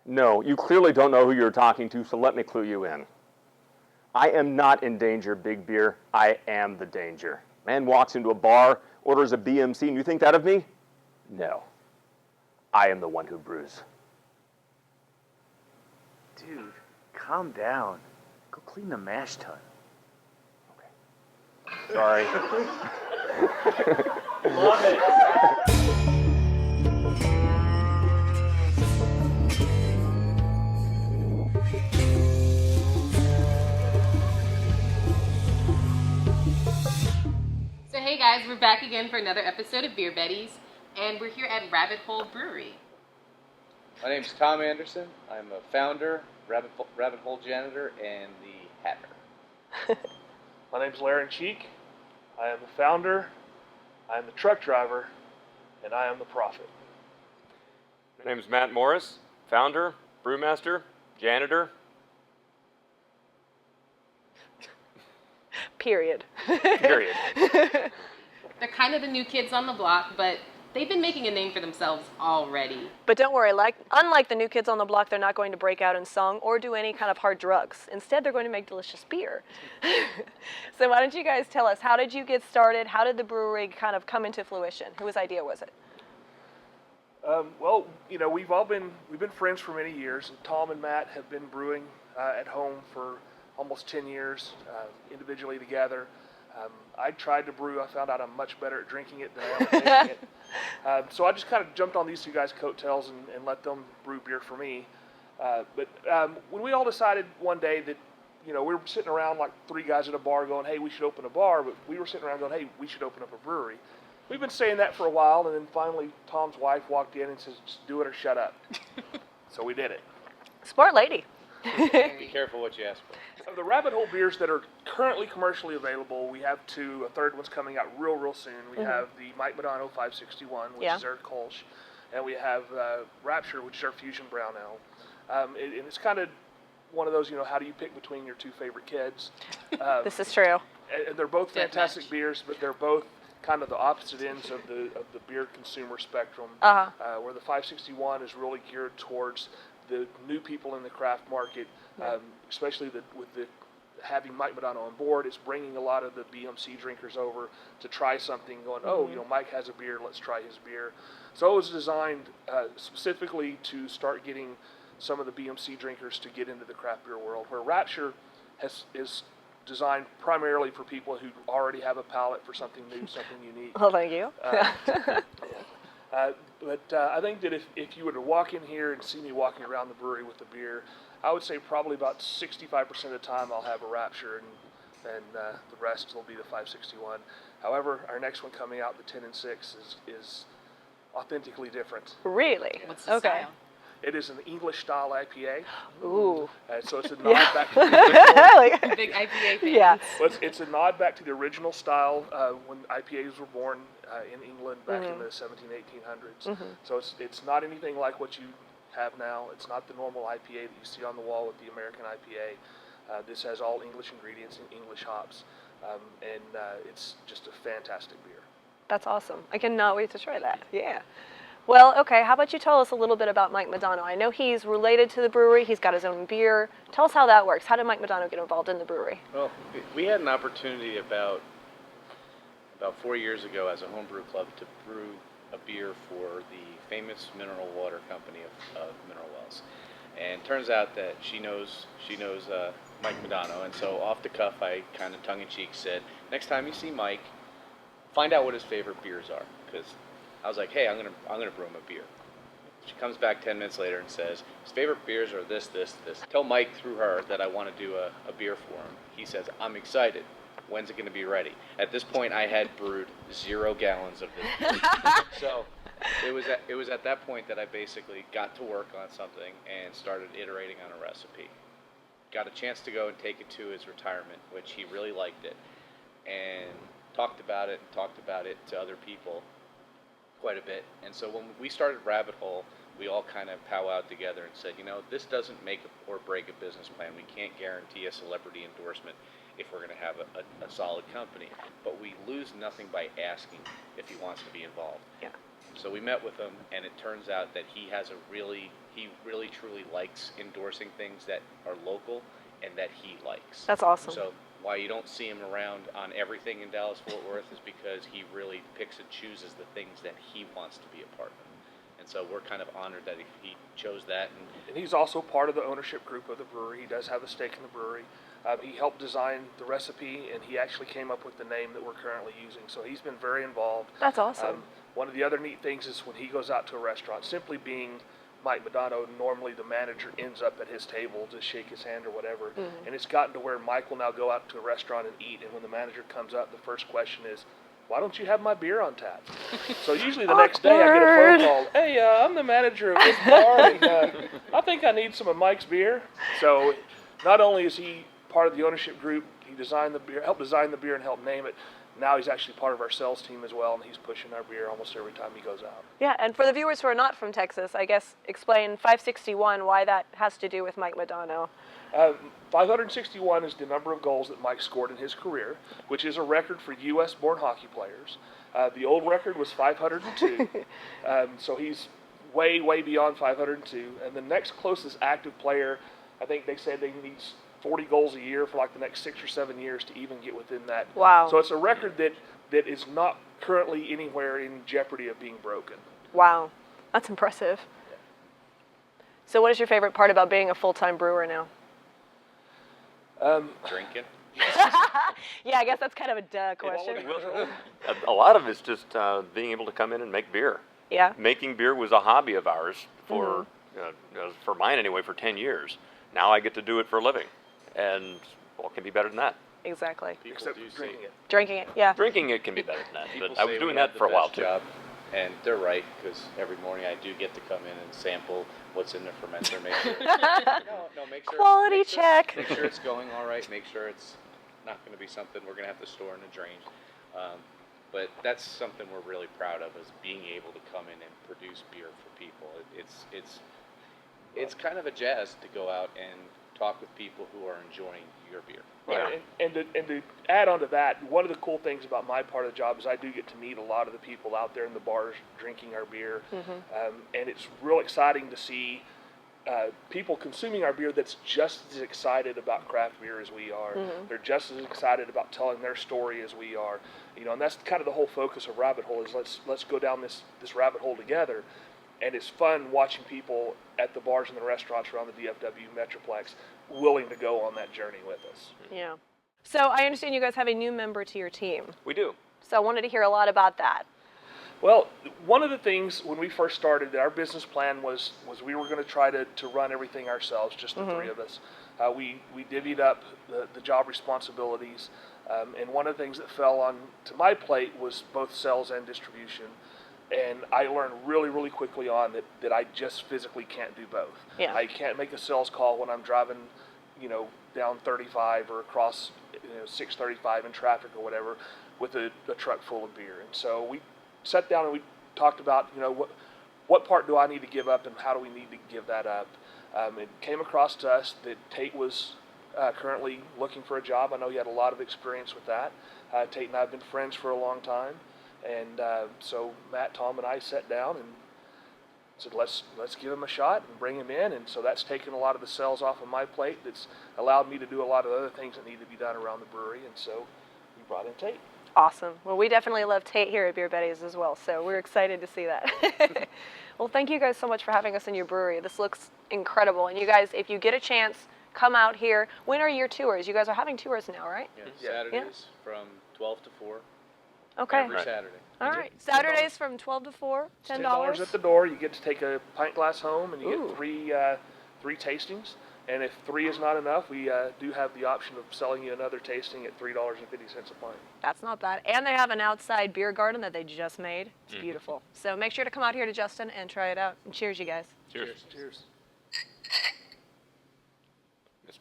No, you clearly don't know who you're talking to, so let me clue you in. I am not in danger, Big Beer. I am the danger. Man walks into a bar, orders a BMC, and you think that of me? No. I am the one who brews. Dude, calm down. Go clean the mash tun. Okay. Sorry. Love it. So hey guys, we're back again for another episode of Beer Betties, and we're here at Hole Brewery. My name's Tom Anderson. I'm a founder, Rabbit Hole janitor, and the hatter. My name's Larry Cheek. I am the founder, I am the truck driver, and I am the prophet. My name's Matt Morris, founder, brewmaster, janitor. Period. Period. They're kind of the new kids on the block, but they've been making a name for themselves already. But don't worry, unlike the new kids on the block, they're not going to break out in song or do any kind of hard drugs. Instead, they're going to make delicious beer. So why don't you guys tell us, how did you get started? How did the brewery kind of come into fruition? Whose idea was it? Well, you know, we've been friends for many years, and Tom and Matt have been brewing at home for almost 10 years, individually together. I tried to brew. I found out I'm much better at drinking it than I am at making it. So I just kind of jumped on these two guys' coattails and let them brew beer for me. But when we all decided one day that, you know, we were sitting around like three guys at a bar going, hey, we should open a bar, but we were sitting around going, hey, we should open up a brewery. We've been saying that for a while, and then finally Tom's wife walked in and says, just do it or shut up. So we did it. Smart lady. Be careful what you ask for. Of the Rabbit Hole beers that are currently commercially available, we have two. A third one's coming out real soon. We have the Mike Madonna 561, which is our Kolsch, and we have Rapture, which is our Fusion Brown Ale. And it's kind of one of those, you know, how do you pick between your two favorite kids? This is true. And they're both fantastic beers, but they're both kind of the opposite ends of the beer consumer spectrum. Where the 561 is really geared towards the new people in the craft market, especially with having Mike Madonna on board. It's bringing a lot of the BMC drinkers over to try something, going, oh, you know, Mike has a beer, let's try his beer. So it was designed specifically to start getting some of the BMC drinkers to get into the craft beer world, where Rapture is designed primarily for people who already have a palate for something new, something unique. Well, thank you. But I think that if you were to walk in here and see me walking around the brewery with a beer, I would say probably about 65% of the time I'll have a Rapture, and the rest will be the 561. However, our next one coming out, the 10 and 6, is authentically different. Really? What's the style? It is an English-style IPA. Ooh. So it's a nod back to the original. Big IPA fans. Yeah. Well, it's a nod back to the original style when IPAs were born in England back in the 1800s. So it's not anything like what you have now. It's not the normal IPA that you see on the wall with the American IPA. This has all English ingredients and English hops, and it's just a fantastic beer. That's awesome. I cannot wait to try that. Yeah. Well, okay, how about you tell us a little bit about Mike Madonna? I know he's related to the brewery. He's got his own beer. Tell us how that works. How did Mike Madonna get involved in the brewery? Well, we had an opportunity about 4 years ago as a homebrew club to brew a beer for the famous mineral water company of Mineral Wells. And turns out that she knows Mike Madonna, and so off the cuff I kind of tongue-in-cheek said, next time you see Mike, find out what his favorite beers are, because I was like, hey, I'm gonna brew him a beer. She comes back 10 minutes later and says, his favorite beers are this. Tell Mike through her that I want to do a beer for him. He says, I'm excited. When's it going to be ready? At this point, I had brewed 0 gallons of this beer. So it was at that point that I basically got to work on something and started iterating on a recipe. Got a chance to go and take it to his retirement, which he really liked it, and talked about it to other people quite a bit. And so when we started Rabbit Hole, we all kind of powwowed together and said, you know, this doesn't make or break a business plan. We can't guarantee a celebrity endorsement if we're going to have a solid company, but we lose nothing by asking if he wants to be involved. Yeah. So we met with him, and it turns out that he really truly likes endorsing things that are local and that he likes. That's awesome. So why you don't see him around on everything in Dallas-Fort Worth is because he really picks and chooses the things that he wants to be a part of. And so we're kind of honored that he chose that. And he's also part of the ownership group of the brewery. He does have a stake in the brewery. He helped design the recipe, and he actually came up with the name that we're currently using. So he's been very involved. That's awesome. One of the other neat things is when he goes out to a restaurant, simply being Mike Madonna, normally the manager ends up at his table to shake his hand or whatever. Mm-hmm. And it's gotten to where Mike will now go out to a restaurant and eat, and when the manager comes up, the first question is, why don't you have my beer on tap? So usually the next day I get a phone call, hey, I'm the manager of this bar, and I think I need some of Mike's beer. So not only is he part of the ownership group, he designed the beer, helped design the beer and helped name it. Now he's actually part of our sales team as well, and he's pushing our beer almost every time he goes out. Yeah, and for the viewers who are not from Texas, I guess explain 561, why that has to do with Mike Madonna. 561 is the number of goals that Mike scored in his career, which is a record for U.S.-born hockey players. The old record was 502, so he's way, way beyond 502. And the next closest active player, I think they said they need 40 goals a year for like the next 6 or 7 years to even get within that. Wow. So it's a record that is not currently anywhere in jeopardy of being broken. Wow, that's impressive. So what is your favorite part about being a full-time brewer now? Drinking. Yeah, I guess that's kind of a duh question. A lot of it's just being able to come in and make beer. Yeah. Making beer was a hobby of ours for mine anyway, for 10 years. Now I get to do it for a living. And what can be better than that? Exactly. People Except do for drinking say, it. Drinking it, yeah. Drinking it can be better than that, people but I was say doing we have that the for a while best too. job, and they're right, because every morning I do get to come in and sample what's in the fermenter, make sure make sure Quality make sure- check. make sure it's going all right, make sure it's not going to be something we're going to have to store in a drain. But that's something we're really proud of, is being able to come in and produce beer for people. It's kind of a jazz to go out and talk with people who are enjoying your beer. Right. And to add on to that, one of the cool things about my part of the job is I do get to meet a lot of the people out there in the bars drinking our beer. And it's real exciting to see people consuming our beer that's just as excited about craft beer as we are. They're just as excited about telling their story as we are. You know, and that's kind of the whole focus of Rabbit Hole, is let's go down this rabbit hole together. And it's fun watching people at the bars and the restaurants around the DFW Metroplex willing to go on that journey with us. Yeah. So I understand you guys have a new member to your team. We do. So I wanted to hear a lot about that. Well, one of the things when we first started, our business plan was we were going to try to run everything ourselves, just the three of us. We divvied up the job responsibilities, and one of the things that fell on to my plate was both sales and distribution. And I learned really, really quickly on that I just physically can't do both. Yeah. I can't make a sales call when I'm driving, down 35 or across 635 in traffic or whatever with a truck full of beer. And so we sat down and we talked about, what part do I need to give up and how do we need to give that up? It came across to us that Tate was currently looking for a job. I know he had a lot of experience with that. Tate and I have been friends for a long time. And so Matt, Tom, and I sat down and said, let's give him a shot and bring him in. And so that's taken a lot of the sales off of my plate. That's allowed me to do a lot of other things that need to be done around the brewery. And so we brought in Tate. Awesome. Well, we definitely love Tate here at Beer Betties as well, so we're excited to see that. Well, thank you guys so much for having us in your brewery. This looks incredible. And you guys, if you get a chance, come out here. When are your tours? You guys are having tours now, right? Yeah, Saturdays from 12 to 4. Okay. Every Saturday. All right. Saturdays from 12 to 4, $10. $10 at the door. You get to take a pint glass home, and you Ooh. get three tastings. And if 3 is not enough, we do have the option of selling you another tasting at $3.50 a pint. That's not bad. And they have an outside beer garden that they just made. It's beautiful. So make sure to come out here to Justin and try it out. And cheers, you guys. Cheers. Cheers.